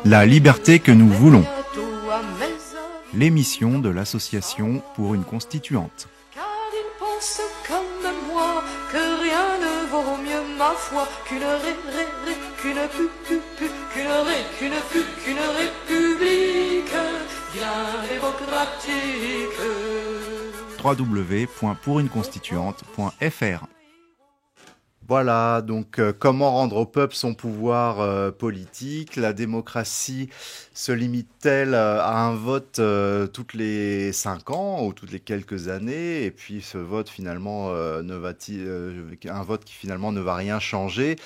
La liberté que nous voulons. L'émission de l'association pour une constituante. Car il pense comme moi que rien ne vaut mieux ma foi qu'une république bien démocratique. www.pouruneconstituante.fr. Voilà, donc comment rendre au peuple son pouvoir politique? La démocratie se limite-t-elle à un vote toutes les 5 ans ou toutes les quelques années? Et puis ce vote finalement un vote qui finalement ne va rien changer.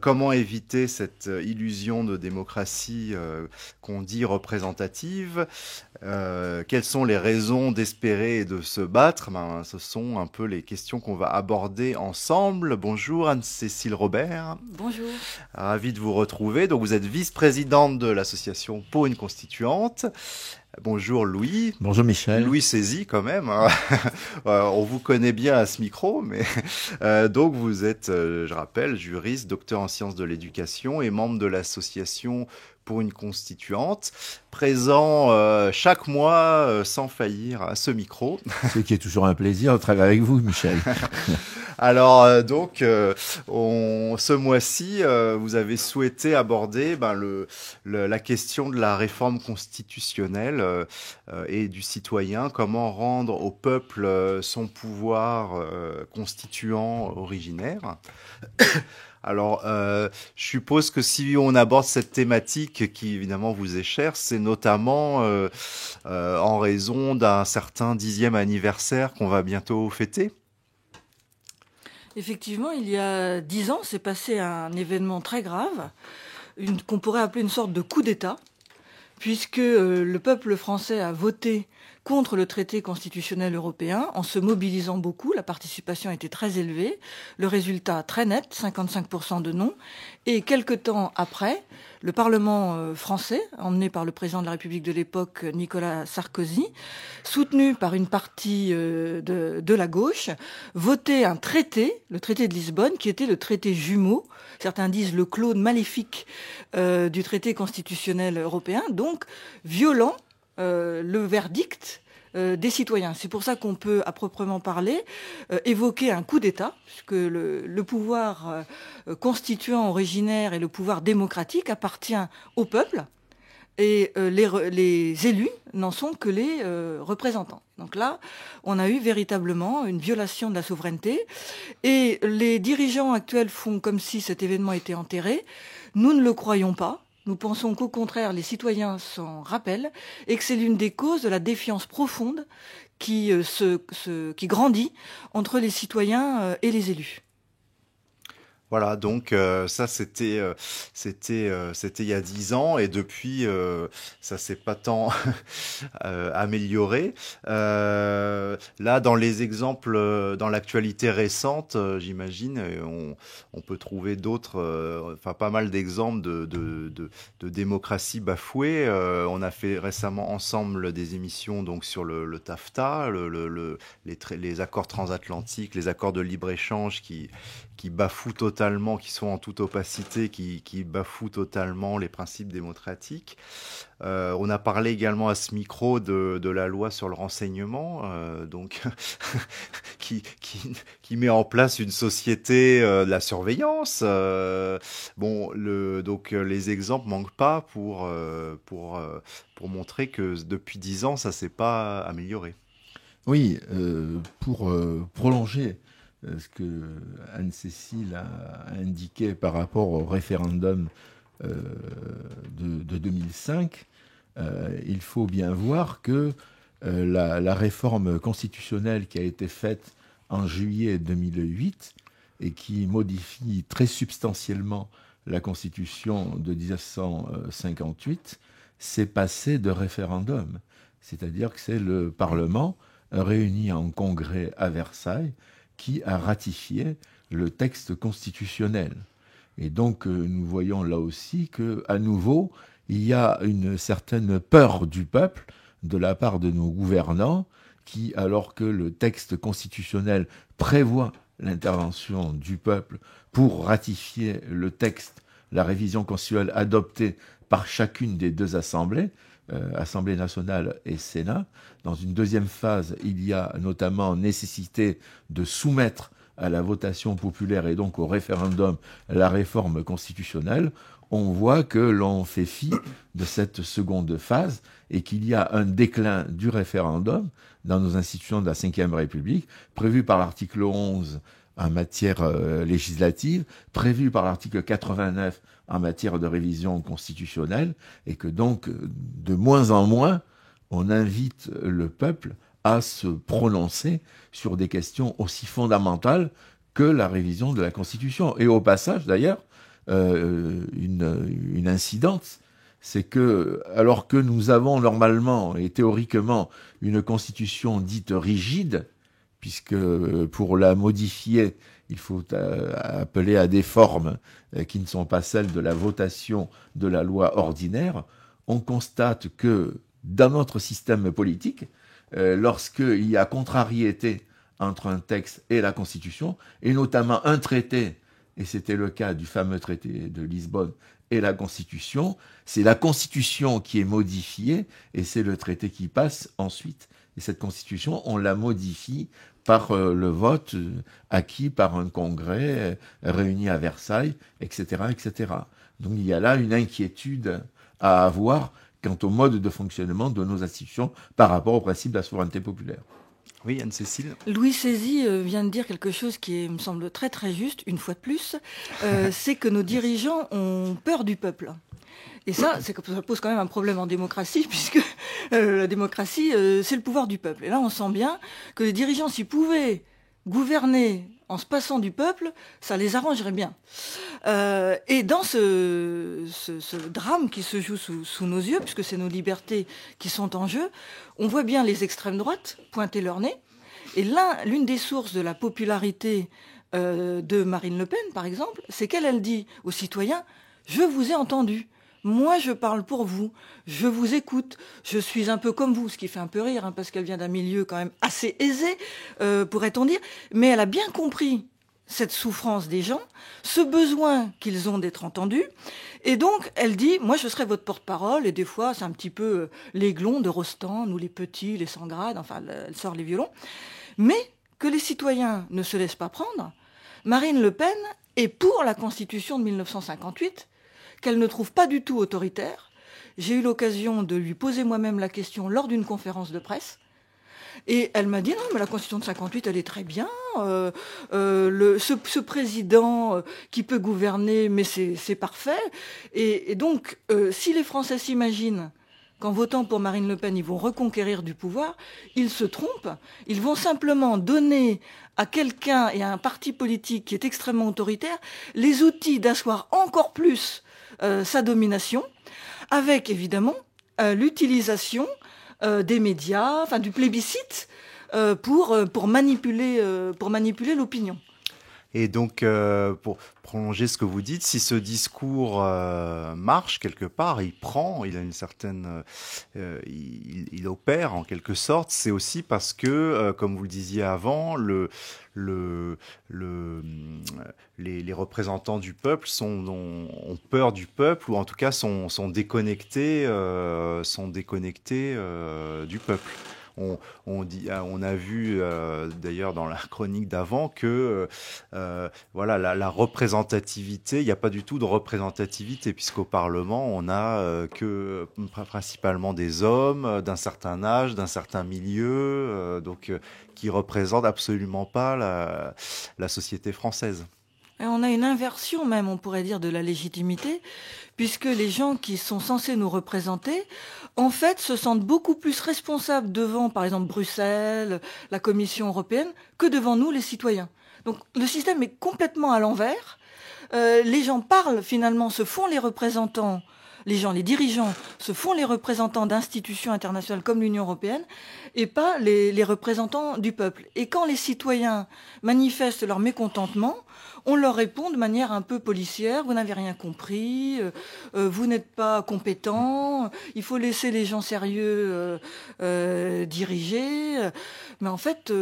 Comment éviter cette illusion de démocratie qu'on dit représentative? Quelles sont les raisons d'espérer et de se battre? Ce sont un peu les questions qu'on va aborder ensemble. Bonjour Anne-Cécile Robert. Bonjour. Ravi de vous retrouver. Donc vous êtes vice-présidente de l'association Pour une constituante. Bonjour Louis. Bonjour Michel. Louis saisit quand même. On vous connaît bien à ce micro, mais donc vous êtes, je rappelle, juriste, docteur en sciences de l'éducation et membre de l'association Pour une constituante, présent chaque mois sans faillir à ce micro. Ce qui est toujours un plaisir de travailler avec vous, Michel. Alors ce mois-ci, vous avez souhaité aborder la question de la réforme constitutionnelle et du citoyen, comment rendre au peuple son pouvoir constituant originaire. Alors, je suppose que si on aborde cette thématique qui évidemment vous est chère, c'est notamment en raison d'un certain 10e anniversaire qu'on va bientôt fêter. Effectivement, il y a 10 ans, s'est passé un événement très grave, qu'on pourrait appeler une sorte de coup d'État, puisque le peuple français a voté contre le traité constitutionnel européen en se mobilisant beaucoup. La participation était très élevée. Le résultat très net, 55% de non. Et quelque temps après, le Parlement français, emmené par le président de la République de l'époque, Nicolas Sarkozy, soutenu par une partie de la gauche, votait un traité, le traité de Lisbonne, qui était le traité jumeau, certains disent le clone maléfique du traité constitutionnel européen, donc violant le verdict des citoyens. C'est pour ça qu'on peut, à proprement parler, évoquer un coup d'État, puisque le pouvoir constituant originaire et le pouvoir démocratique appartient au peuple, et les élus n'en sont que les représentants. Donc là, on a eu véritablement une violation de la souveraineté, et les dirigeants actuels font comme si cet événement était enterré. Nous ne le croyons pas. Nous pensons qu'au contraire, les citoyens s'en rappellent et que c'est l'une des causes de la défiance profonde qui grandit entre les citoyens et les élus. Voilà, donc ça c'était il y a 10 ans et depuis ça s'est pas tant amélioré. Là, dans les exemples, dans l'actualité récente, j'imagine, on peut trouver d'autres, pas mal d'exemples de démocratie bafouée. On a fait récemment ensemble des émissions donc sur le TAFTA, les accords transatlantiques, les accords de libre-échange qui bafouent totalement, qui sont en toute opacité, qui bafouent totalement les principes démocratiques. On a parlé également à ce micro de la loi sur le renseignement, donc qui met en place une société de la surveillance. Donc les exemples manquent pas pour montrer que depuis 10 ans, ça s'est pas amélioré. Oui, pour prolonger ce que Anne-Cécile a indiqué par rapport au référendum de 2005, il faut bien voir que la réforme constitutionnelle qui a été faite en juillet 2008 et qui modifie très substantiellement la Constitution de 1958 s'est passée de référendum. C'est-à-dire que c'est le Parlement réuni en congrès à Versailles qui a ratifié le texte constitutionnel. Et donc, nous voyons là aussi qu'à nouveau, il y a une certaine peur du peuple de la part de nos gouvernants qui, alors que le texte constitutionnel prévoit l'intervention du peuple pour ratifier le texte la révision constitutionnelle adoptée par chacune des deux assemblées, Assemblée nationale et Sénat. Dans une deuxième phase, il y a notamment nécessité de soumettre à la votation populaire et donc au référendum la réforme constitutionnelle. On voit que l'on fait fi de cette seconde phase et qu'il y a un déclin du référendum dans nos institutions de la Ve République, prévu par l'article 11 en matière législative, prévu par l'article 89 en matière de révision constitutionnelle, et que donc, de moins en moins, on invite le peuple à se prononcer sur des questions aussi fondamentales que la révision de la Constitution. Et au passage, d'ailleurs, une incidence, c'est que, alors que nous avons normalement et théoriquement une Constitution dite rigide, puisque pour la modifier, il faut appeler à des formes qui ne sont pas celles de la votation de la loi ordinaire, on constate que dans notre système politique, lorsqu'il y a contrariété entre un texte et la Constitution, et notamment un traité, et c'était le cas du fameux traité de Lisbonne, et la Constitution, c'est la Constitution qui est modifiée, et c'est le traité qui passe ensuite. Et cette Constitution, on la modifie par le vote acquis par un congrès réuni à Versailles, etc., etc. Donc il y a là une inquiétude à avoir quant au mode de fonctionnement de nos institutions par rapport au principe de la souveraineté populaire. Oui, Anne-Cécile. Louis Sézy vient de dire quelque chose qui me semble très très juste, une fois de plus, c'est que nos dirigeants ont peur du peuple. Et ça pose quand même un problème en démocratie, puisque la démocratie, c'est le pouvoir du peuple. Et là, on sent bien que les dirigeants, s'ils pouvaient gouverner en se passant du peuple, ça les arrangerait bien. Et dans ce drame qui se joue sous nos yeux, puisque c'est nos libertés qui sont en jeu, on voit bien les extrêmes droites pointer leur nez. Et l'une des sources de la popularité de Marine Le Pen, par exemple, c'est qu'elle dit aux citoyens « Je vous ai entendu ». Moi, je parle pour vous, je vous écoute, je suis un peu comme vous, ce qui fait un peu rire, parce qu'elle vient d'un milieu quand même assez aisé, pourrait-on dire, mais elle a bien compris cette souffrance des gens, ce besoin qu'ils ont d'être entendus, et donc elle dit, moi je serai votre porte-parole, et des fois c'est un petit peu l'aiglon de Rostand, ou les petits, les sans grade, enfin elle sort les violons, mais que les citoyens ne se laissent pas prendre, Marine Le Pen est pour la Constitution de 1958, qu'elle ne trouve pas du tout autoritaire. J'ai eu l'occasion de lui poser moi-même la question lors d'une conférence de presse. Et elle m'a dit, non, mais la Constitution de 58, elle est très bien. Ce président qui peut gouverner, mais c'est parfait. Et donc, si les Français s'imaginent qu'en votant pour Marine Le Pen, ils vont reconquérir du pouvoir, ils se trompent. Ils vont simplement donner à quelqu'un et à un parti politique qui est extrêmement autoritaire les outils d'asseoir encore plus sa domination, avec évidemment l'utilisation des médias, enfin du plébiscite, pour manipuler l'opinion. Et donc, pour prolonger ce que vous dites, si ce discours marche quelque part, il a une certaine, il opère en quelque sorte, c'est aussi parce que, comme vous le disiez avant, les représentants du peuple ont peur du peuple, ou en tout cas sont déconnectés du peuple. On a vu d'ailleurs dans la chronique d'avant que voilà, la représentativité, il n'y a pas du tout de représentativité, puisqu'au Parlement on a que principalement des hommes d'un certain âge, d'un certain milieu, donc qui représentent absolument pas la société française. Et on a une inversion même, on pourrait dire, de la légitimité, puisque les gens qui sont censés nous représenter, en fait, se sentent beaucoup plus responsables devant, par exemple, Bruxelles, la Commission européenne, que devant nous, les citoyens. Donc le système est complètement à l'envers. Les gens parlent, finalement, se font les représentants les dirigeants se font les représentants d'institutions internationales comme l'Union européenne et pas les représentants du peuple. Et quand les citoyens manifestent leur mécontentement, on leur répond de manière un peu policière, vous n'avez rien compris, vous n'êtes pas compétent, il faut laisser les gens sérieux diriger. Mais en fait,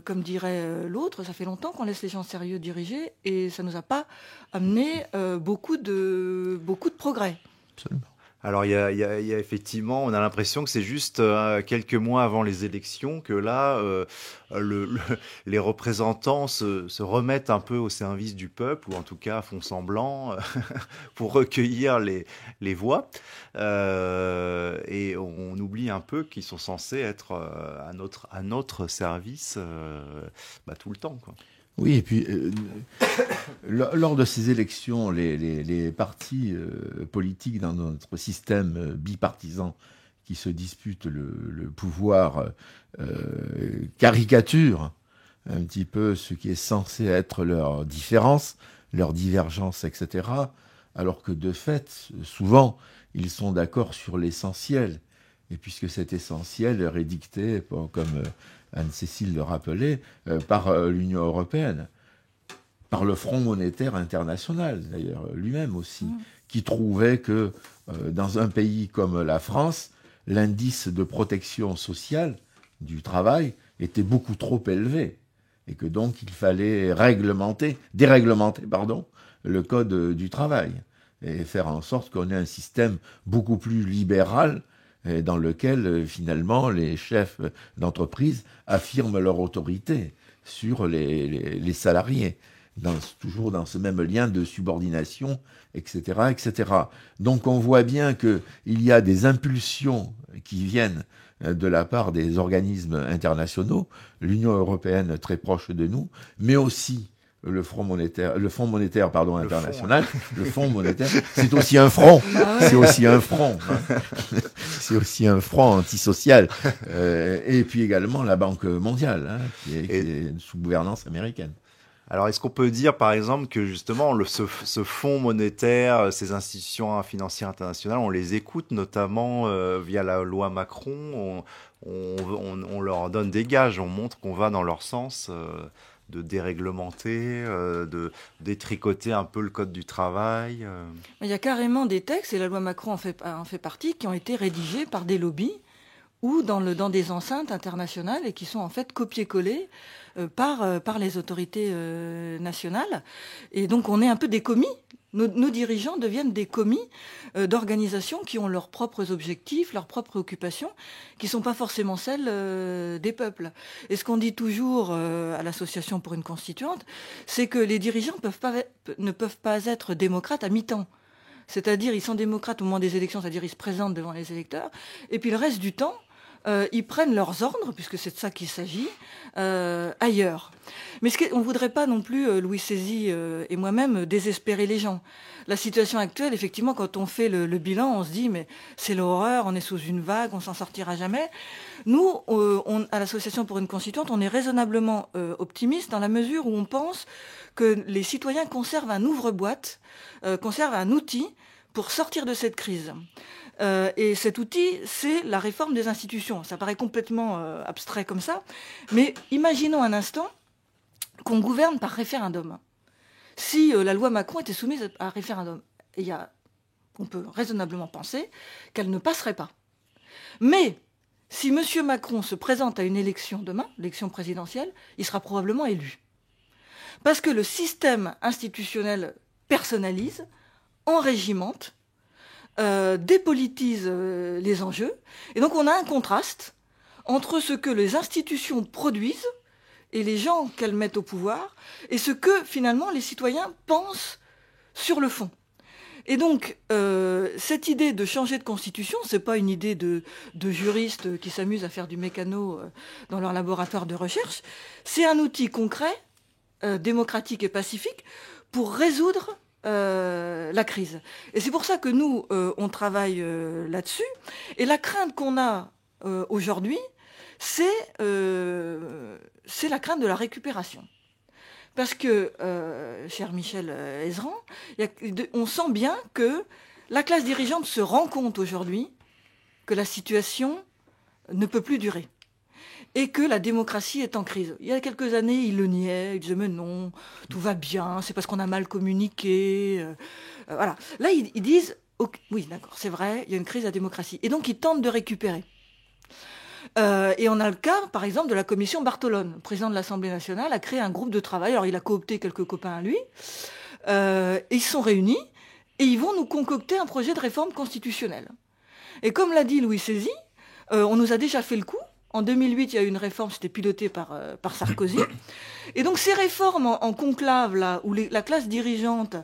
comme dirait l'autre, ça fait longtemps qu'on laisse les gens sérieux diriger et ça nous a pas amené beaucoup de progrès. Absolument. Alors, il y a effectivement, on a l'impression que c'est juste quelques mois avant les élections que là, les représentants se remettent un peu au service du peuple, ou en tout cas font semblant pour recueillir les voix. Et on oublie un peu qu'ils sont censés être à notre service tout le temps, quoi. Oui, et puis lors de ces élections, les partis politiques dans notre système bipartisan qui se disputent le pouvoir caricaturent un petit peu ce qui est censé être leur différence, leur divergence, etc. Alors que de fait, souvent, ils sont d'accord sur l'essentiel. Et puisque cet essentiel est dicté, comme Anne-Cécile le rappelait, par l'Union européenne, par le Front monétaire international, d'ailleurs, lui-même aussi, qui trouvait que dans un pays comme la France, l'indice de protection sociale du travail était beaucoup trop élevé, et que donc il fallait déréglementer le code du travail, et faire en sorte qu'on ait un système beaucoup plus libéral, dans lequel, finalement, les chefs d'entreprise affirment leur autorité sur les salariés, toujours dans ce même lien de subordination, etc., etc. Donc on voit bien qu'il y a des impulsions qui viennent de la part des organismes internationaux, l'Union européenne très proche de nous, mais aussi le Fonds monétaire international, le Fonds monétaire, c'est aussi un front, c'est aussi un front antisocial, et puis également la Banque mondiale, qui est sous gouvernance américaine. Alors, est-ce qu'on peut dire, par exemple, que justement, ce fonds monétaire, ces institutions financières internationales, on les écoute notamment via la loi Macron, on leur donne des gages, on montre qu'on va dans leur sens de déréglementer, de détricoter un peu le code du travail. Il y a carrément des textes, et la loi Macron en fait partie, qui ont été rédigés par des lobbies ou dans des enceintes internationales et qui sont en fait copiés-collés par les autorités nationales. Et donc on est un peu des commis. Nos dirigeants deviennent des commis d'organisations qui ont leurs propres objectifs, leurs propres préoccupations, qui ne sont pas forcément celles des peuples. Et ce qu'on dit toujours à l'Association pour une constituante, c'est que les dirigeants ne peuvent pas être démocrates à mi-temps. C'est-à-dire, ils sont démocrates au moment des élections, c'est-à-dire ils se présentent devant les électeurs, et puis le reste du temps, ils prennent leurs ordres, puisque c'est de ça qu'il s'agit, ailleurs. Mais on ne voudrait pas non plus, Louis Sézy et moi-même, désespérer les gens. La situation actuelle, effectivement, quand on fait le bilan, on se dit, mais c'est l'horreur, on est sous une vague, on s'en sortira jamais. Nous, à l'Association pour une constituante, on est raisonnablement optimiste dans la mesure où on pense que les citoyens conservent un ouvre-boîte, conservent un outil pour sortir de cette crise. Et cet outil, c'est la réforme des institutions. Ça paraît complètement abstrait comme ça, mais imaginons un instant qu'on gouverne par référendum. Si la loi Macron était soumise à un référendum, on peut raisonnablement penser qu'elle ne passerait pas. Mais si M. Macron se présente à une élection demain, l'élection présidentielle, il sera probablement élu. Parce que le système institutionnel personnalise, enrégimente, dépolitise les enjeux. Et donc on a un contraste entre ce que les institutions produisent et les gens qu'elles mettent au pouvoir et ce que finalement les citoyens pensent sur le fond. Et donc cette idée de changer de constitution, c'est pas une idée de juristes qui s'amusent à faire du mécano dans leur laboratoire de recherche, c'est un outil concret, démocratique et pacifique pour résoudre la crise. Et c'est pour ça que nous, on travaille là-dessus. Et la crainte qu'on a aujourd'hui, c'est la crainte de la récupération. Parce que, cher Michel Ezran, on sent bien que la classe dirigeante se rend compte aujourd'hui que la situation ne peut plus durer et que la démocratie est en crise. Il y a quelques années, ils le niaient, ils disaient mais non, tout va bien, c'est parce qu'on a mal communiqué. Voilà. Là, ils disent okay, oui, d'accord, c'est vrai, il y a une crise de la démocratie. Et donc, ils tentent de récupérer. Et on a le cas, par exemple, de la commission Bartolone. Le président de l'Assemblée nationale a créé un groupe de travail. Alors, il a coopté quelques copains à lui. Et ils se sont réunis et ils vont nous concocter un projet de réforme constitutionnelle. Et comme l'a dit Louis XVI, on nous a déjà fait le coup. En 2008, il y a eu une réforme, c'était piloté par Sarkozy. Et donc ces réformes en conclave, là, où la classe dirigeante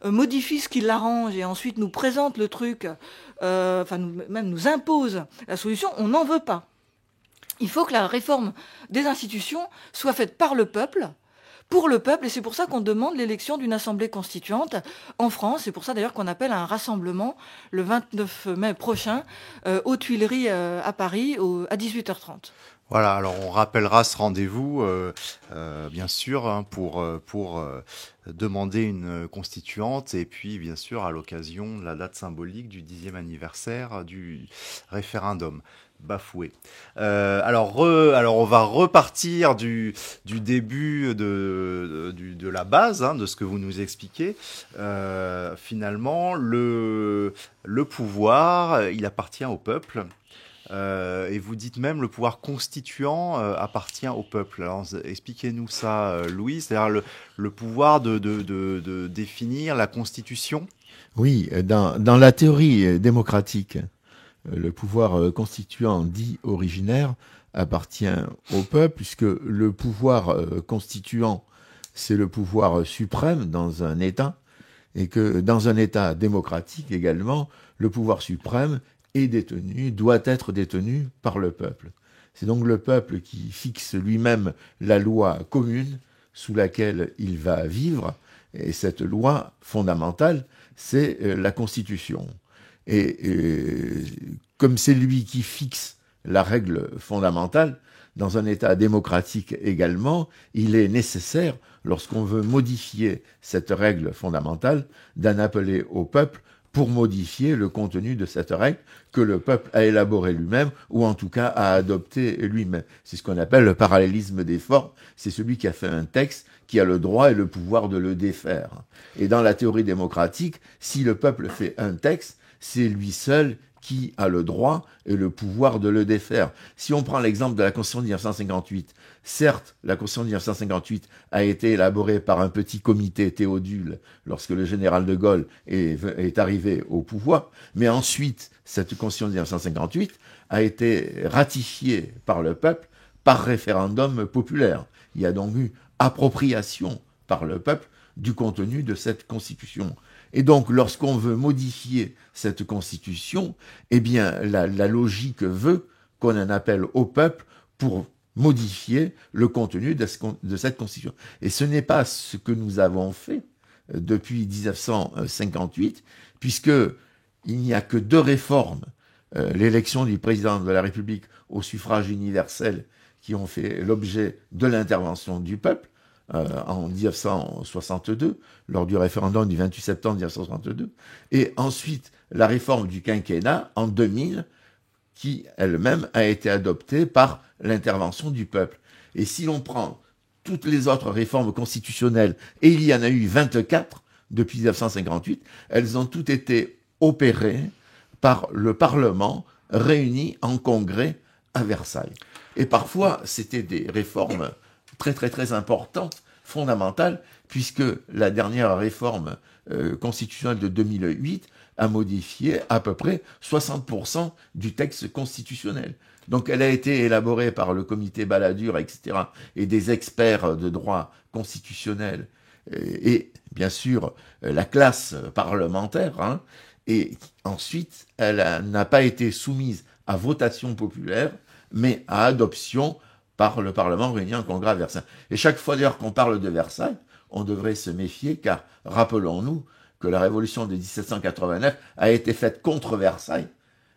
modifie ce qui l'arrange et ensuite nous présente le truc, même nous impose la solution, on n'en veut pas. Il faut que la réforme des institutions soit faite par le peuple, pour le peuple, et c'est pour ça qu'on demande l'élection d'une assemblée constituante en France. C'est pour ça d'ailleurs qu'on appelle un rassemblement le 29 mai prochain aux Tuileries à Paris à 18h30. Voilà, alors on rappellera ce rendez-vous, bien sûr, hein, pour demander une constituante et puis, bien sûr, à l'occasion de la date symbolique du 10e anniversaire du référendum bafoué. Alors on va repartir du début de la base, hein, de ce que vous nous expliquez. Finalement, le pouvoir, il appartient au peuple. Et vous dites même le pouvoir constituant appartient au peuple. Alors expliquez-nous ça, Louis, c'est-à-dire le pouvoir de définir la constitution. Oui, dans la théorie démocratique, le pouvoir constituant dit originaire appartient au peuple, puisque le pouvoir constituant, c'est le pouvoir suprême dans un État, et que dans un État démocratique également, le pouvoir suprême doit être détenu par le peuple. C'est donc le peuple qui fixe lui-même la loi commune sous laquelle il va vivre, et cette loi fondamentale, c'est la Constitution. Et comme c'est lui qui fixe la règle fondamentale, dans un État démocratique également, il est nécessaire, lorsqu'on veut modifier cette règle fondamentale, d'en appeler au peuple pour modifier le contenu de cette règle que le peuple a élaboré lui-même, ou en tout cas a adopté lui-même. C'est ce qu'on appelle le parallélisme des formes. C'est celui qui a fait un texte qui a le droit et le pouvoir de le défaire. Et dans la théorie démocratique, si le peuple fait un texte, c'est lui seul qui a le droit et le pouvoir de le défaire. Si on prend l'exemple de la Constitution de 1958, certes, la Constitution de 1958 a été élaborée par un petit comité Théodule lorsque le général de Gaulle est arrivé au pouvoir, mais ensuite, cette Constitution de 1958 a été ratifiée par le peuple par référendum populaire. Il y a donc eu appropriation par le peuple du contenu de cette Constitution. Et donc, lorsqu'on veut modifier cette Constitution, eh bien, la logique veut qu'on en appelle au peuple pour modifier le contenu de cette Constitution. Et ce n'est pas ce que nous avons fait depuis 1958, puisque il n'y a que 2 réformes, l'élection du président de la République au suffrage universel, qui ont fait l'objet de l'intervention du peuple, en 1962, lors du référendum du 28 septembre 1962, et ensuite la réforme du quinquennat en 2000, qui elle-même a été adoptée par l'intervention du peuple. Et si l'on prend toutes les autres réformes constitutionnelles, et il y en a eu 24 depuis 1958, elles ont toutes été opérées par le Parlement réuni en congrès à Versailles. Et parfois, c'était des réformes très très très importante, fondamentale, puisque la dernière réforme constitutionnelle de 2008 a modifié à peu près 60% du texte constitutionnel. Donc elle a été élaborée par le comité Balladur, etc., et des experts de droit constitutionnel, et bien sûr la classe parlementaire, hein, et ensuite elle n'a pas été soumise à votation populaire, mais à adoption par le Parlement réuni en congrès à Versailles. Et chaque fois d'ailleurs qu'on parle de Versailles, on devrait se méfier, car rappelons-nous que la révolution de 1789 a été faite contre Versailles,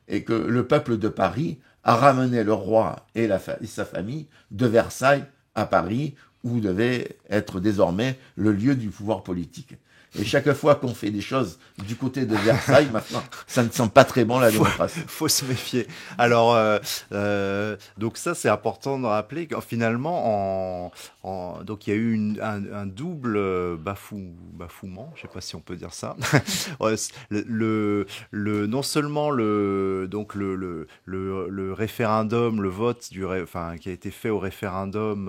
et que le peuple de Paris a ramené le roi et sa famille de Versailles à Paris, où devait être désormais le lieu du pouvoir politique. Et chaque fois qu'on fait des choses du côté de Versailles, maintenant, ça ne sent pas très bon la démocratie. Faut se méfier. Alors, donc ça, c'est important de rappeler que finalement, donc il y a eu un double bafouement, je sais pas si on peut dire ça. Ouais, non seulement le référendum, le vote qui a été fait au référendum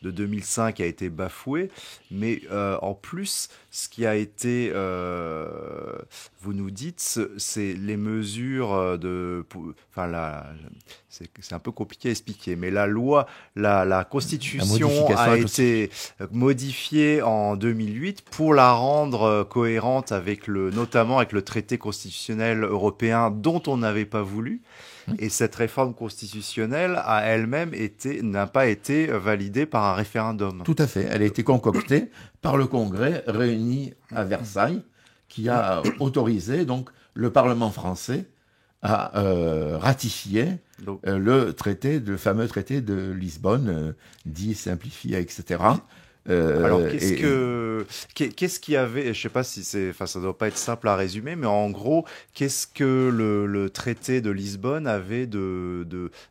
de 2005 a été bafoué, mais en plus, ce qui a été, vous nous dites, c'est les mesures c'est un peu compliqué à expliquer, mais la loi, la Constitution a été modifiée en 2008 pour la rendre cohérente notamment avec le traité constitutionnel européen dont on n'avait pas voulu. Et cette réforme constitutionnelle a elle-même n'a pas été validée par un référendum. Tout à fait. Elle a été concoctée par le Congrès réuni à Versailles, qui a autorisé donc le Parlement français à ratifier le fameux traité de Lisbonne, dit simplifié, etc. Alors, qu'est-ce qu'il y avait, je sais pas si ça doit pas être simple à résumer, mais en gros, qu'est-ce que le traité de Lisbonne avait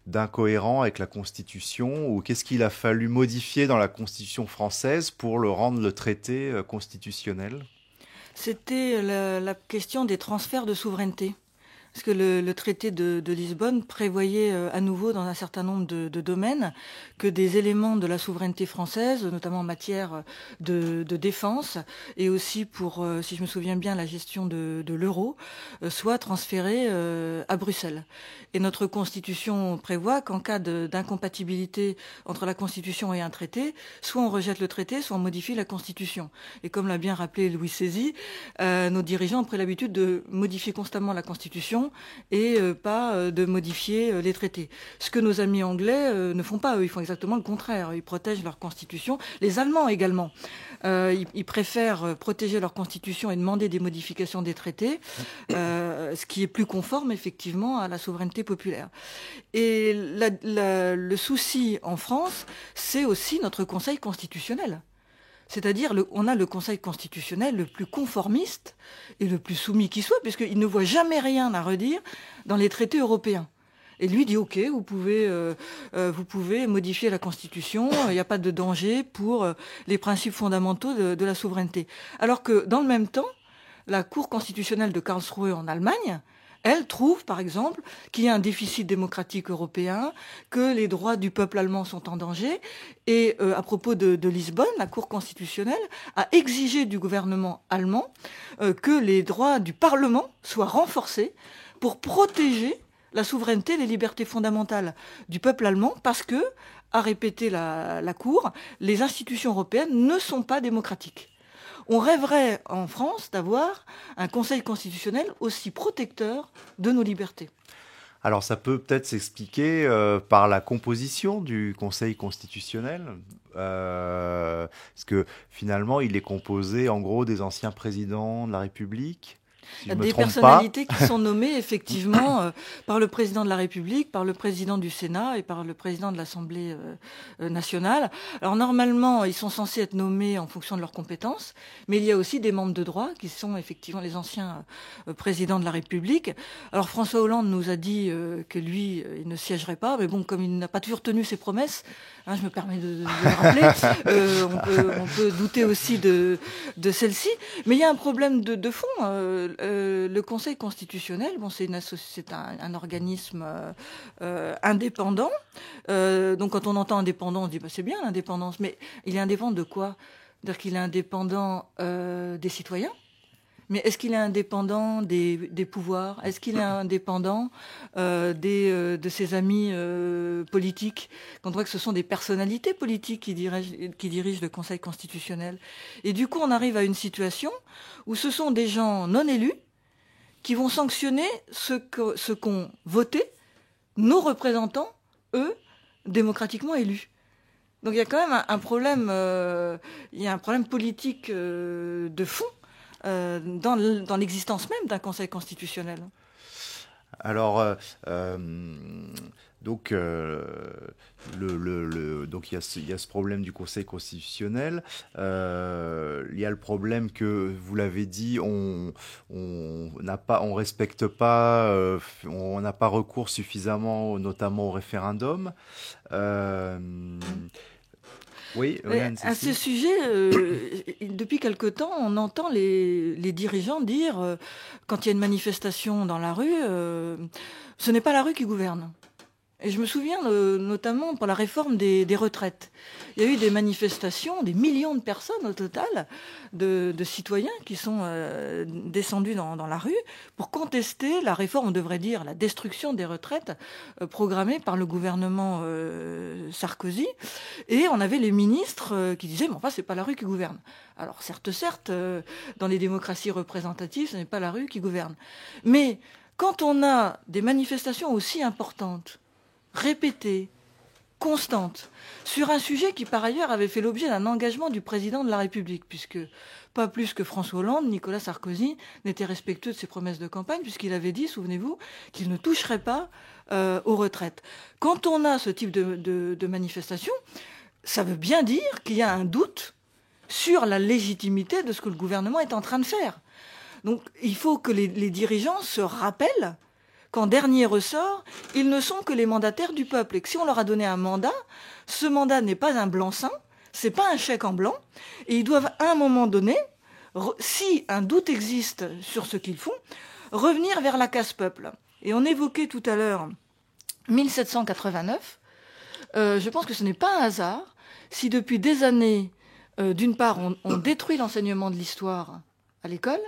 d'incohérent avec la Constitution, ou qu'est-ce qu'il a fallu modifier dans la Constitution française pour le rendre le traité constitutionnel? C'était la question des transferts de souveraineté. Parce que le traité de Lisbonne prévoyait à nouveau dans un certain nombre de domaines que des éléments de la souveraineté française, notamment en matière de défense et aussi pour, si je me souviens bien, la gestion de l'euro, soient transférés à Bruxelles. Et notre Constitution prévoit qu'en cas d'incompatibilité entre la Constitution et un traité, soit on rejette le traité, soit on modifie la Constitution. Et comme l'a bien rappelé Louis Sézy, nos dirigeants ont pris l'habitude de modifier constamment la Constitution et pas de modifier les traités. Ce que nos amis anglais ne font pas, eux, ils font exactement le contraire. Ils protègent leur constitution. Les Allemands également. Ils préfèrent protéger leur constitution et demander des modifications des traités, ce qui est plus conforme effectivement à la souveraineté populaire. Et le souci en France, c'est aussi notre Conseil constitutionnel. C'est-à-dire, on a le Conseil constitutionnel le plus conformiste et le plus soumis qui soit, puisqu'il ne voit jamais rien à redire dans les traités européens. Et lui dit, OK, vous pouvez modifier la Constitution, il n'y a pas de danger pour les principes fondamentaux de la souveraineté. Alors que, dans le même temps, la Cour constitutionnelle de Karlsruhe en Allemagne, elle trouve, par exemple, qu'il y a un déficit démocratique européen, que les droits du peuple allemand sont en danger. Et à propos de Lisbonne, la Cour constitutionnelle a exigé du gouvernement allemand que les droits du Parlement soient renforcés pour protéger la souveraineté et les libertés fondamentales du peuple allemand, parce que, a répété la Cour, les institutions européennes ne sont pas démocratiques. On rêverait en France d'avoir un Conseil constitutionnel aussi protecteur de nos libertés. Alors ça peut peut-être s'expliquer par la composition du Conseil constitutionnel, parce que finalement il est composé en gros des anciens présidents de la République. Si des personnalités qui sont nommées effectivement par le président de la République, par le président du Sénat et par le président de l'Assemblée nationale. Alors normalement, ils sont censés être nommés en fonction de leurs compétences, mais il y a aussi des membres de droit qui sont effectivement les anciens présidents de la République. Alors François Hollande nous a dit que lui, il ne siégerait pas, mais bon, comme il n'a pas toujours tenu ses promesses, je me permets de le rappeler, on peut douter aussi de celle-ci, mais il y a un problème de fond. Le Conseil constitutionnel, c'est un organisme indépendant. Donc quand on entend indépendant, on se dit c'est bien l'indépendance, mais il est indépendant de quoi? C'est-à-dire qu'il est indépendant des citoyens. Mais est-ce qu'il est indépendant des pouvoirs? Est-ce qu'il est indépendant de ses amis politiques? Quand on voit que ce sont des personnalités politiques qui dirigent le Conseil constitutionnel. Et du coup, on arrive à une situation où ce sont des gens non élus qui vont sanctionner ce qu'ont voté nos représentants, eux, démocratiquement élus. Donc il y a quand même un problème, il y a un problème politique de fond dans l'existence même d'un Conseil constitutionnel. Alors, donc, donc il y a ce problème du Conseil constitutionnel. Il y a le problème que vous l'avez dit, on respecte pas, on n'a pas recours suffisamment, notamment au référendum. Euh, oui, À ce sujet, depuis quelque temps, on entend les dirigeants dire, quand il y a une manifestation dans la rue, ce n'est pas la rue qui gouverne. Et je me souviens notamment pour la réforme des retraites. Il y a eu des manifestations, des millions de personnes au total, de citoyens qui sont descendus dans la rue pour contester la réforme, on devrait dire la destruction des retraites programmée par le gouvernement Sarkozy. Et on avait les ministres qui disaient, mais enfin, c'est pas la rue qui gouverne. Alors certes, dans les démocraties représentatives, ce n'est pas la rue qui gouverne. Mais quand on a des manifestations aussi importantes, répétée, constante, sur un sujet qui par ailleurs avait fait l'objet d'un engagement du président de la République, puisque pas plus que François Hollande, Nicolas Sarkozy n'était respectueux de ses promesses de campagne, puisqu'il avait dit, souvenez-vous, qu'il ne toucherait pas aux retraites. Quand on a ce type de manifestation, ça veut bien dire qu'il y a un doute sur la légitimité de ce que le gouvernement est en train de faire. Donc il faut que les dirigeants se rappellent qu'en dernier ressort, ils ne sont que les mandataires du peuple. Et que si on leur a donné un mandat, ce mandat n'est pas un blanc-seing, c'est pas un chèque en blanc. Et ils doivent, à un moment donné, si un doute existe sur ce qu'ils font, revenir vers la casse-peuple. Et on évoquait tout à l'heure 1789. Je pense que ce n'est pas un hasard si depuis des années, d'une part, on détruit l'enseignement de l'histoire à l'école,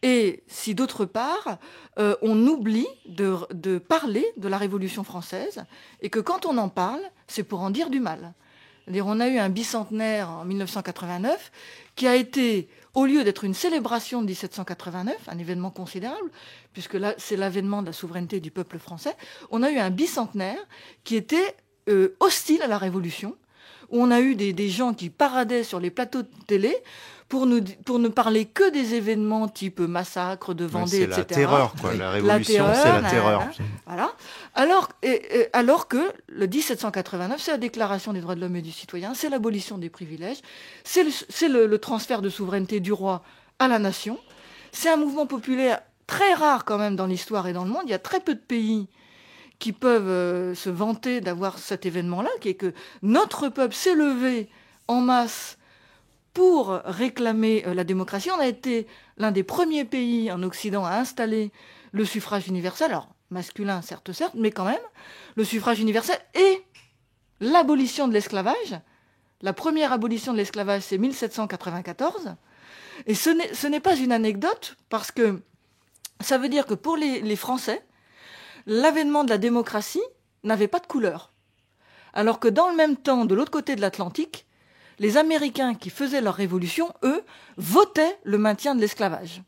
et si d'autre part, on oublie de parler de la Révolution française, et que quand on en parle, c'est pour en dire du mal. C'est-à-dire, on a eu un bicentenaire en 1989 qui a été, au lieu d'être une célébration de 1789, un événement considérable, puisque là, c'est l'avènement de la souveraineté du peuple français, on a eu un bicentenaire qui était hostile à la Révolution, où on a eu des gens qui paradaient sur les plateaux de télé pour ne parler que des événements type massacre de Vendée, etc. C'est la terreur, quoi. La Révolution, c'est la terreur. Voilà. Alors que le 1789, c'est la Déclaration des droits de l'homme et du citoyen, c'est l'abolition des privilèges, c'est le transfert de souveraineté du roi à la nation. C'est un mouvement populaire très rare quand même dans l'histoire et dans le monde. Il y a très peu de pays qui peuvent se vanter d'avoir cet événement-là, qui est que notre peuple s'est levé en masse pour réclamer la démocratie. On a été l'un des premiers pays en Occident à installer le suffrage universel, alors masculin certes, mais quand même, le suffrage universel et l'abolition de l'esclavage. La première abolition de l'esclavage, c'est 1794. Et ce n'est pas une anecdote, parce que ça veut dire que pour les Français, l'avènement de la démocratie n'avait pas de couleur. Alors que dans le même temps, de l'autre côté de l'Atlantique, les Américains qui faisaient leur révolution, eux, votaient le maintien de l'esclavage.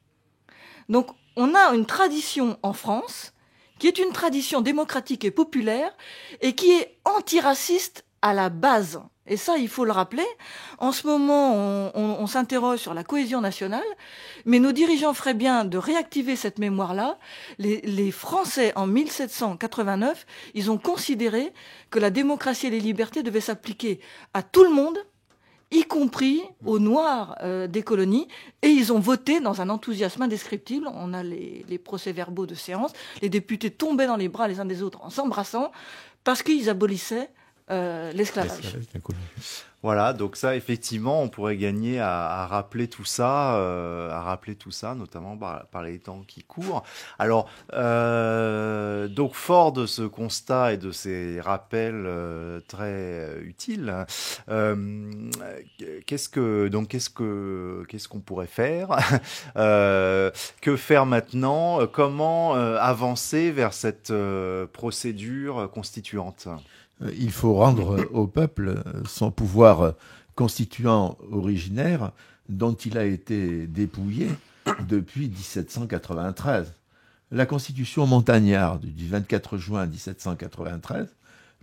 Donc on a une tradition en France qui est une tradition démocratique et populaire et qui est antiraciste à la base. Et ça, il faut le rappeler. En ce moment, on s'interroge sur la cohésion nationale, mais nos dirigeants feraient bien de réactiver cette mémoire-là. Les Français, en 1789, ils ont considéré que la démocratie et les libertés devaient s'appliquer à tout le monde, y compris aux Noirs des colonies, et ils ont voté dans un enthousiasme indescriptible. On a les procès-verbaux de séance. Les députés tombaient dans les bras les uns des autres en s'embrassant parce qu'ils abolissaient l'esclavage. Voilà, donc ça, effectivement, on pourrait gagner à rappeler tout ça, notamment par les temps qui courent. Alors, donc fort de ce constat et de ces rappels très utiles, qu'est-ce qu'on pourrait faire que faire maintenant? Comment avancer vers cette procédure constituante? Il faut rendre au peuple son pouvoir constituant originaire dont il a été dépouillé depuis 1793. La constitution montagnarde du 24 juin 1793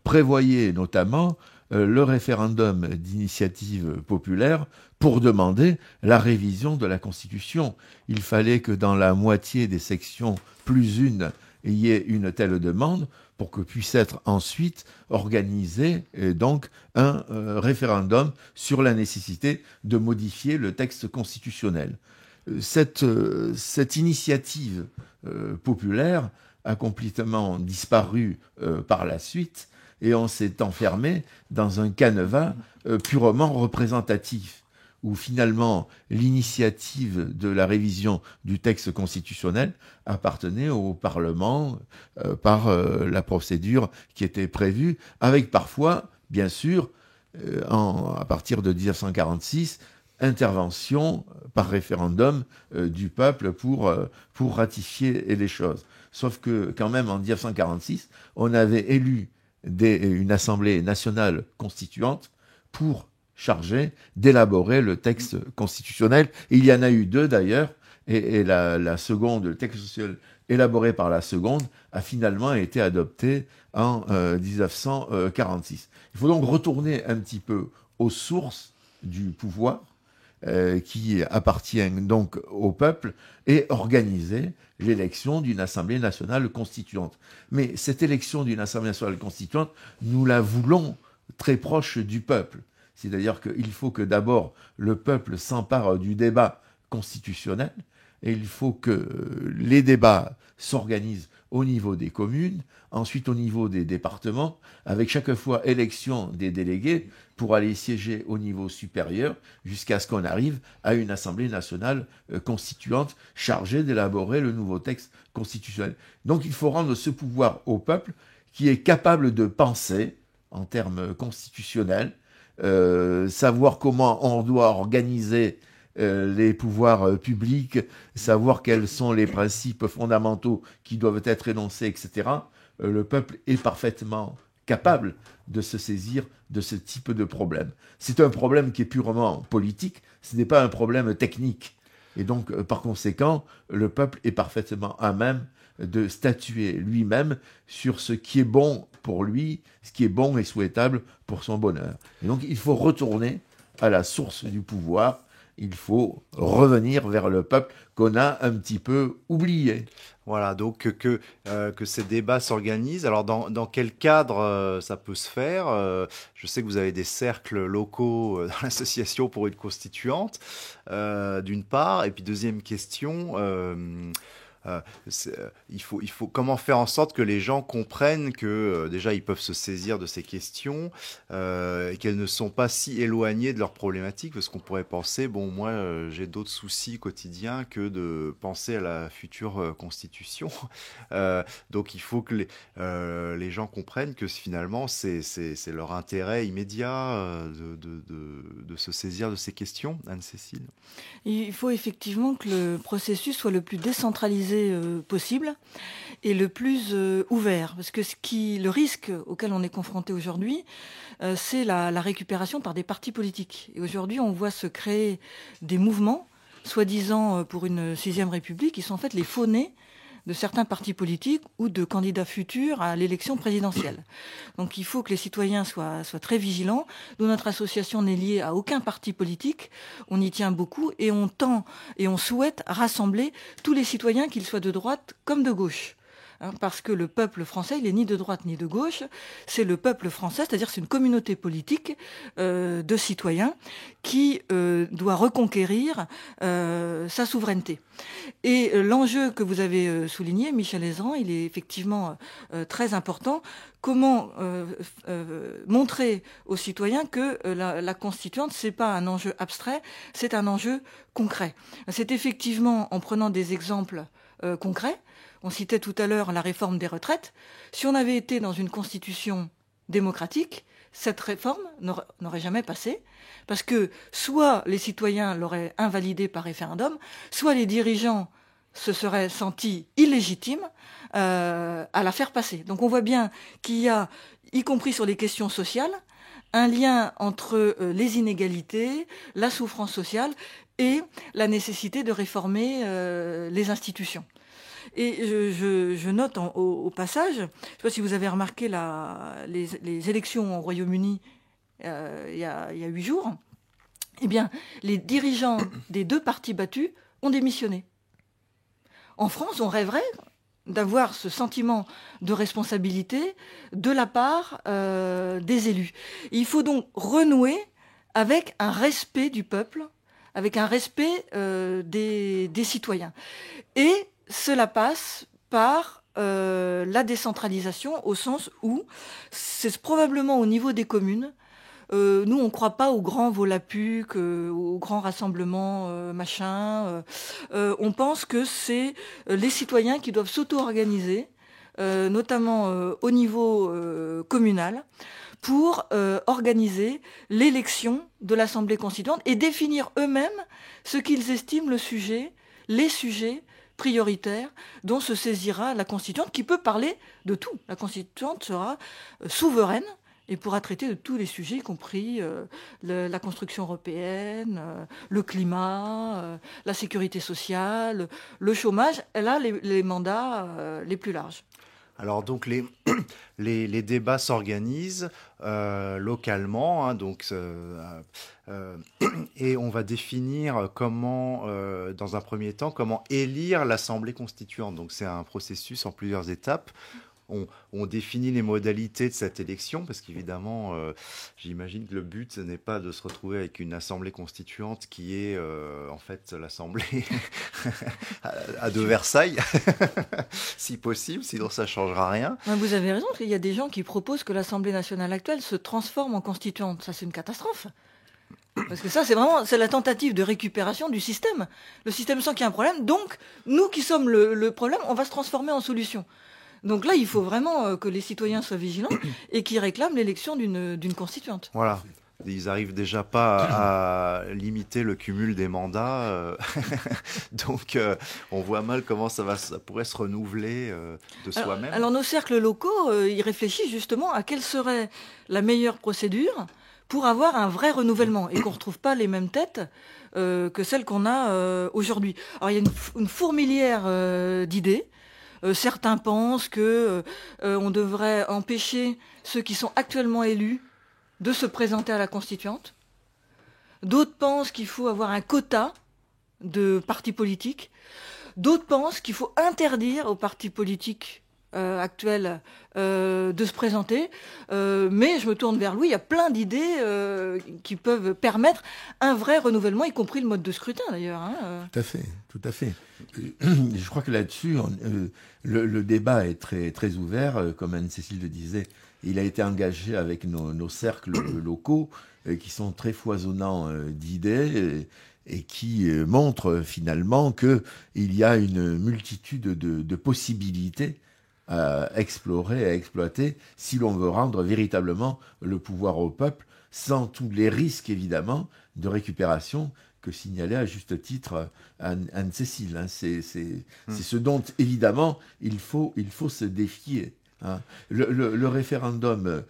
prévoyait notamment le référendum d'initiative populaire pour demander la révision de la Constitution. Il fallait que dans la moitié des sections plus une y ait une telle demande pour que puisse être ensuite organisé donc un référendum sur la nécessité de modifier le texte constitutionnel. Cette initiative populaire a complètement disparu par la suite et on s'est enfermé dans un canevas purement représentatif où finalement l'initiative de la révision du texte constitutionnel appartenait au Parlement par la procédure qui était prévue, avec parfois, bien sûr, à partir de 1946, intervention par référendum du peuple pour ratifier les choses. Sauf que quand même en 1946, on avait élu une Assemblée nationale constituante pour chargée d'élaborer le texte constitutionnel. Et il y en a eu deux d'ailleurs, et la seconde, le texte constitutionnel élaboré par la seconde, a finalement été adopté en 1946. Il faut donc retourner un petit peu aux sources du pouvoir, qui appartient donc au peuple, et organiser l'élection d'une Assemblée nationale constituante. Mais cette élection d'une Assemblée nationale constituante, nous la voulons très proche du peuple. C'est-à-dire qu'il faut que d'abord le peuple s'empare du débat constitutionnel, et il faut que les débats s'organisent au niveau des communes, ensuite au niveau des départements, avec chaque fois élection des délégués pour aller siéger au niveau supérieur jusqu'à ce qu'on arrive à une Assemblée nationale constituante chargée d'élaborer le nouveau texte constitutionnel. Donc il faut rendre ce pouvoir au peuple qui est capable de penser en termes constitutionnels, savoir comment on doit organiser les pouvoirs publics, savoir quels sont les principes fondamentaux qui doivent être énoncés, etc. Le peuple est parfaitement capable de se saisir de ce type de problème. C'est un problème qui est purement politique, ce n'est pas un problème technique. Et donc, par conséquent, le peuple est parfaitement à même de statuer lui-même sur ce qui est bon pour lui, ce qui est bon et souhaitable pour son bonheur. Et donc, il faut retourner à la source du pouvoir. Il faut revenir vers le peuple qu'on a un petit peu oublié. Voilà, donc que ces débats s'organisent. Alors, dans quel cadre ça peut se faire Je sais que vous avez des cercles locaux dans l'association pour une constituante, d'une part. Et puis, deuxième question, il faut comment faire en sorte que les gens comprennent que déjà ils peuvent se saisir de ces questions et qu'elles ne sont pas si éloignées de leurs problématiques, parce qu'on pourrait penser, bon, moi j'ai d'autres soucis quotidiens que de penser à la future constitution. Donc il faut que les gens comprennent que finalement c'est leur intérêt immédiat de se saisir de ces questions. Anne-Cécile. Il faut effectivement que le processus soit le plus décentralisé possible et le plus ouvert, parce que le risque auquel on est confronté aujourd'hui, c'est la récupération par des partis politiques. Et aujourd'hui, on voit se créer des mouvements, soi-disant pour une 6e République, qui sont en fait les faux-nés de certains partis politiques ou de candidats futurs à l'élection présidentielle. Donc il faut que les citoyens soient très vigilants. Nous, notre association n'est liée à aucun parti politique. On y tient beaucoup et on tend et on souhaite rassembler tous les citoyens, qu'ils soient de droite comme de gauche. Parce que le peuple français, il n'est ni de droite ni de gauche, c'est le peuple français, c'est-à-dire c'est une communauté politique de citoyens qui doit reconquérir sa souveraineté. Et l'enjeu que vous avez souligné, Michel Ezran, il est effectivement très important. Comment montrer aux citoyens que la constituante, c'est pas un enjeu abstrait, c'est un enjeu concret. C'est effectivement en prenant des exemples concrets. On citait tout à l'heure la réforme des retraites. Si on avait été dans une constitution démocratique, cette réforme n'aurait jamais passé, parce que soit les citoyens l'auraient invalidée par référendum, soit les dirigeants se seraient sentis illégitimes à la faire passer. Donc on voit bien qu'il y a, y compris sur les questions sociales, un lien entre les inégalités, la souffrance sociale et la nécessité de réformer les institutions. Et je note au passage, je ne sais pas si vous avez remarqué les élections au Royaume-Uni il y a 8 jours, eh bien, les dirigeants des 2 partis battus ont démissionné. En France, on rêverait d'avoir ce sentiment de responsabilité de la part des élus. Il faut donc renouer avec un respect du peuple, avec un respect des citoyens. Et cela passe par la décentralisation, au sens où c'est probablement au niveau des communes. Nous, on ne croit pas aux grands volapucs, aux grands rassemblements, on pense que c'est les citoyens qui doivent s'auto-organiser, notamment au niveau communal, pour organiser l'élection de l'Assemblée constituante et définir eux-mêmes ce qu'ils estiment les sujets prioritaires dont se saisira la constituante, qui peut parler de tout. La constituante sera souveraine et pourra traiter de tous les sujets, y compris la construction européenne, le climat, la sécurité sociale, le chômage. Elle a les mandats les plus larges. Alors donc les débats s'organisent localement, hein, et on va définir comment, dans un premier temps, comment élire l'Assemblée constituante. Donc c'est un processus en plusieurs étapes. On définit les modalités de cette élection, parce qu'évidemment, j'imagine que le but, ce n'est pas de se retrouver avec une assemblée constituante qui est en fait l'assemblée de Versailles, si possible, sinon ça ne changera rien. Vous avez raison, il y a des gens qui proposent que l'Assemblée nationale actuelle se transforme en constituante. Ça, c'est une catastrophe. Parce que ça, c'est la tentative de récupération du système. Le système sent qu'il y a un problème, donc nous qui sommes le problème, on va se transformer en solution. Donc là, il faut vraiment que les citoyens soient vigilants et qu'ils réclament l'élection d'une constituante. Voilà. Ils n'arrivent déjà pas à limiter le cumul des mandats. Donc, on voit mal comment ça pourrait se renouveler de soi-même. Alors, nos cercles locaux, ils réfléchissent justement à quelle serait la meilleure procédure pour avoir un vrai renouvellement et qu'on ne retrouve pas les mêmes têtes que celles qu'on a aujourd'hui. Alors, il y a une fourmilière d'idées. Certains pensent qu'on devrait empêcher ceux qui sont actuellement élus de se présenter à la constituante. D'autres pensent qu'il faut avoir un quota de partis politiques. D'autres pensent qu'il faut interdire aux partis politiques actuels de se présenter. Mais je me tourne vers Louis, il y a plein d'idées qui peuvent permettre un vrai renouvellement, y compris le mode de scrutin d'ailleurs. Tout à fait. Je crois que là-dessus, le débat est très, très ouvert. Comme Anne-Cécile le disait, il a été engagé avec nos cercles locaux qui sont très foisonnants d'idées et qui montrent finalement qu'il y a une multitude de possibilités à explorer, à exploiter, si l'on veut rendre véritablement le pouvoir au peuple, sans tous les risques, évidemment, de récupération que signalait à juste titre Anne-Cécile. C'est ce dont, évidemment, il faut se défier. Hein. Le référendum,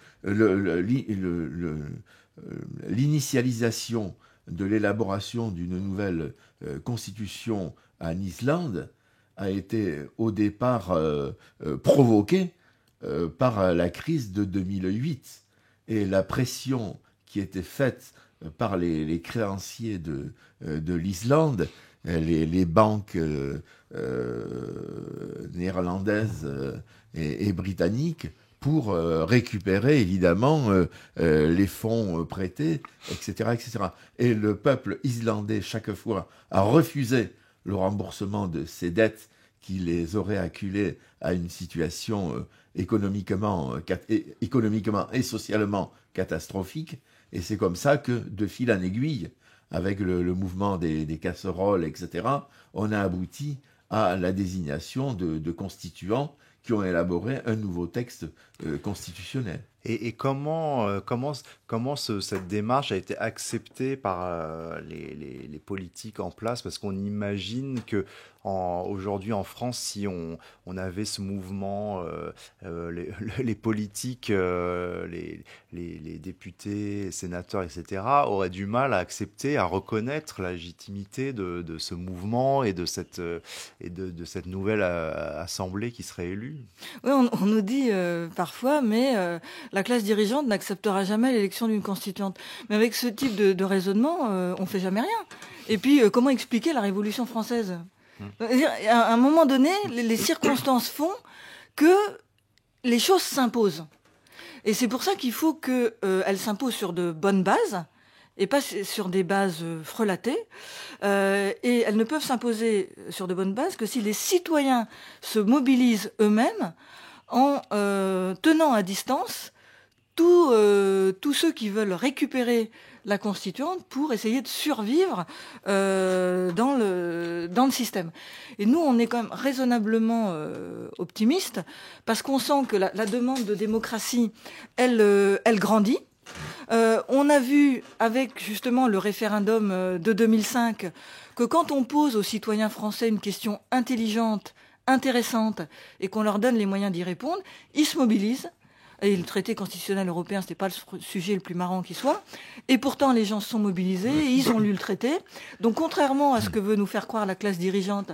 l'initialisation de l'élaboration d'une nouvelle constitution en Islande a été au départ provoquée par la crise de 2008 et la pression qui était faite par les créanciers de l'Islande, les banques néerlandaises et britanniques, pour récupérer évidemment les fonds prêtés, etc., etc. Et le peuple islandais, chaque fois, a refusé le remboursement de ces dettes qui les auraient acculés à une situation économiquement et socialement catastrophique. Et c'est comme ça que, de fil en aiguille, avec le mouvement des casseroles, etc., on a abouti à la désignation de constituants qui ont élaboré un nouveau texte constitutionnel. Et comment cette démarche a été acceptée par les politiques en place? Parce qu'on imagine que aujourd'hui en France, si on avait ce mouvement, les politiques, les députés, sénateurs, etc., auraient du mal à accepter, à reconnaître la légitimité de ce mouvement et de cette nouvelle assemblée qui serait élue. Oui, on nous dit parfois, mais la classe dirigeante n'acceptera jamais l'élection d'une constituante. Mais avec ce type de raisonnement, on ne fait jamais rien. Et puis, comment expliquer la Révolution française ? À un moment donné, les circonstances font que les choses s'imposent. Et c'est pour ça qu'il faut qu'elles s'imposent sur de bonnes bases et pas sur des bases frelatées. Et elles ne peuvent s'imposer sur de bonnes bases que si les citoyens se mobilisent eux-mêmes en tenant à distance tous ceux qui veulent récupérer la constituante pour essayer de survivre dans le système. Et nous, on est quand même raisonnablement optimistes parce qu'on sent que la demande de démocratie, elle grandit. On a vu avec justement le référendum de 2005 que quand on pose aux citoyens français une question intelligente, intéressante et qu'on leur donne les moyens d'y répondre, ils se mobilisent. Et le traité constitutionnel européen, c'était pas le sujet le plus marrant qui soit. Et pourtant, les gens se sont mobilisés, et ils ont lu le traité. Donc, contrairement à ce que veut nous faire croire la classe dirigeante,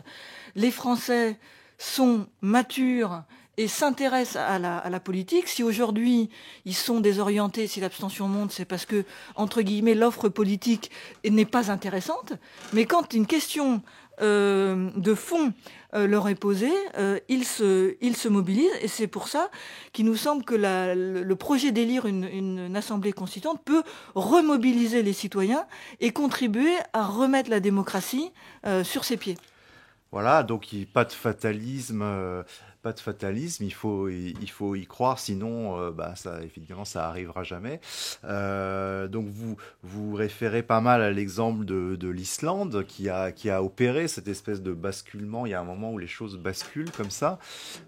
les Français sont matures et s'intéressent à la politique. Si aujourd'hui, ils sont désorientés, si l'abstention monte, c'est parce que, entre guillemets, l'offre politique n'est pas intéressante. Mais quand une question de fond leur est posée, ils se mobilisent. Et c'est pour ça qu'il nous semble que le projet d'élire une assemblée constituante peut remobiliser les citoyens et contribuer à remettre la démocratie sur ses pieds. Voilà, donc pas de fatalisme. Pas de fatalisme, il faut y croire, sinon ça, évidemment, ça arrivera jamais. Donc vous référez pas mal à l'exemple de l'Islande qui a opéré cette espèce de basculement. Il y a un moment où les choses basculent comme ça.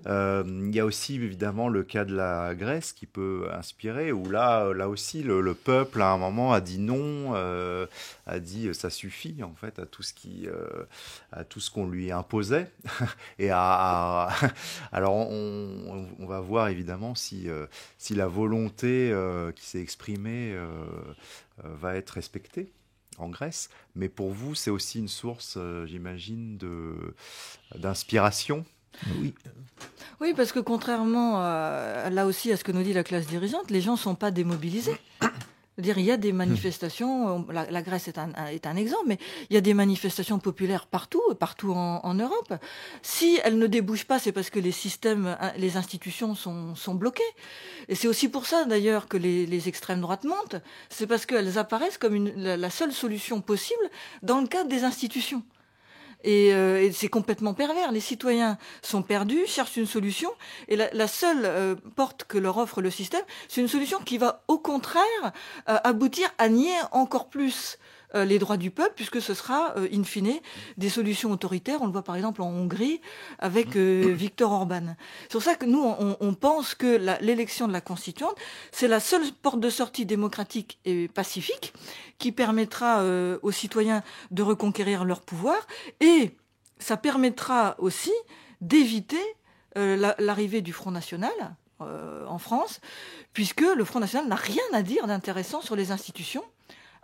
Il y a aussi évidemment le cas de la Grèce qui peut inspirer, où là aussi le peuple à un moment a dit non, a dit ça suffit en fait à tout ce qu'on lui imposait et alors, on va voir évidemment si la volonté qui s'est exprimée va être respectée en Grèce. Mais pour vous, c'est aussi une source, j'imagine, d'inspiration. Oui. Oui, parce que contrairement là aussi à ce que nous dit la classe dirigeante, les gens ne sont pas démobilisés. C'est-à-dire, il y a des manifestations, la Grèce est un exemple, mais il y a des manifestations populaires partout en Europe. Si elles ne débouchent pas, c'est parce que les institutions sont bloquées. Et c'est aussi pour ça, d'ailleurs, que les extrêmes droites montent. C'est parce qu'elles apparaissent comme la seule solution possible dans le cadre des institutions. Et c'est complètement pervers. Les citoyens sont perdus, cherchent une solution, et la seule porte que leur offre le système, c'est une solution qui va au contraire aboutir à nier encore plus les droits du peuple, puisque ce sera, in fine, des solutions autoritaires. On le voit par exemple en Hongrie avec Viktor Orban. C'est pour ça que nous, on pense que l'élection de la constituante, c'est la seule porte de sortie démocratique et pacifique qui permettra aux citoyens de reconquérir leur pouvoir, et ça permettra aussi d'éviter l'arrivée du Front National en France, puisque le Front National n'a rien à dire d'intéressant sur les institutions,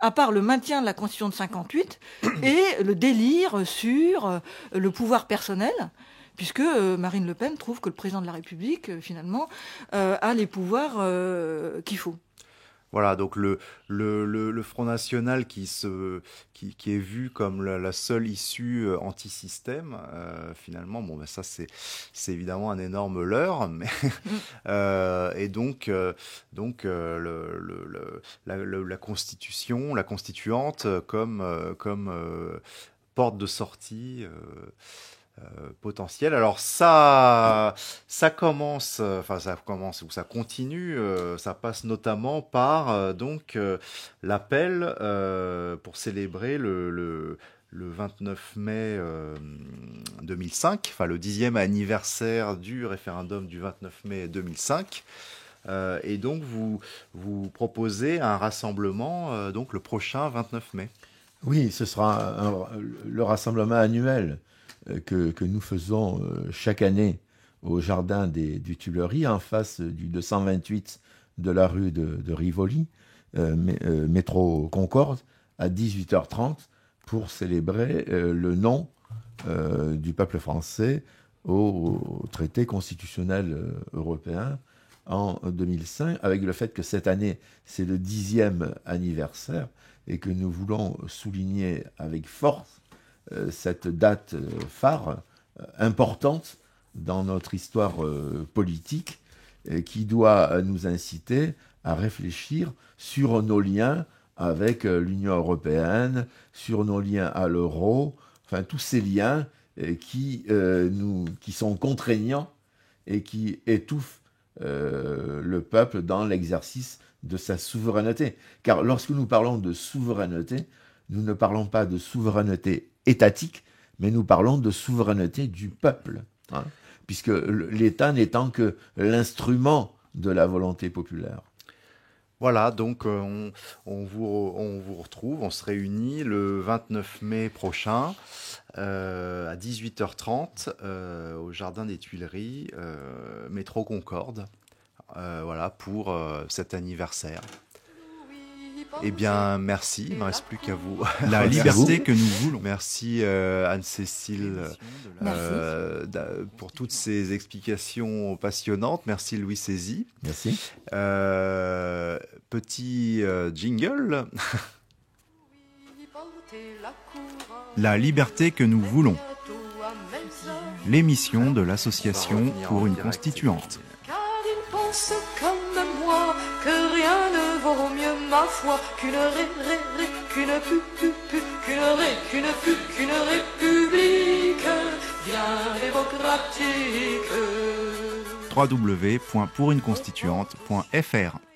à part le maintien de la Constitution de 58 et le délire sur le pouvoir personnel, puisque Marine Le Pen trouve que le président de la République, finalement, a les pouvoirs qu'il faut. Voilà, donc le Front National qui est vu comme la seule issue anti-système, finalement, ça c'est évidemment un énorme leurre, mais et donc la Constitution, la constituante comme porte de sortie. Potentiel. Alors ça commence ou ça continue. Ça passe notamment par l'appel pour célébrer le 29 mai 2005, enfin le 10e anniversaire du référendum du 29 mai 2005. Et donc vous proposez un rassemblement donc le prochain 29 mai. Oui, ce sera le rassemblement annuel que nous faisons chaque année au jardin du Tuileries, en face du 228 de la rue de Rivoli, métro Concorde, à 18h30, pour célébrer le non du peuple français au traité constitutionnel européen en 2005, avec le fait que cette année, c'est le 10e anniversaire, et que nous voulons souligner avec force cette date phare, importante dans notre histoire politique, qui doit nous inciter à réfléchir sur nos liens avec l'Union européenne, sur nos liens à l'euro, enfin tous ces liens qui sont contraignants et qui étouffent le peuple dans l'exercice de sa souveraineté. Car lorsque nous parlons de souveraineté, nous ne parlons pas de souveraineté étatique, mais nous parlons de souveraineté du peuple, hein, puisque l'État n'étant que l'instrument de la volonté populaire. Voilà, donc on vous retrouve, on se réunit le 29 mai prochain à 18h30 au Jardin des Tuileries, métro Concorde, voilà, pour cet anniversaire. Eh bien, merci, il ne me reste plus qu'à vous. La liberté que nous voulons. Merci Anne-Cécile pour toutes ces explications passionnantes. Merci Louis Sézy. Merci. Petit jingle. La liberté que nous voulons. L'émission de l'association pour une constituante. Car il pense comme moi que rien ne vaut mieux ma foi qu'une république bien démocratique. www.pouruneconstituante.fr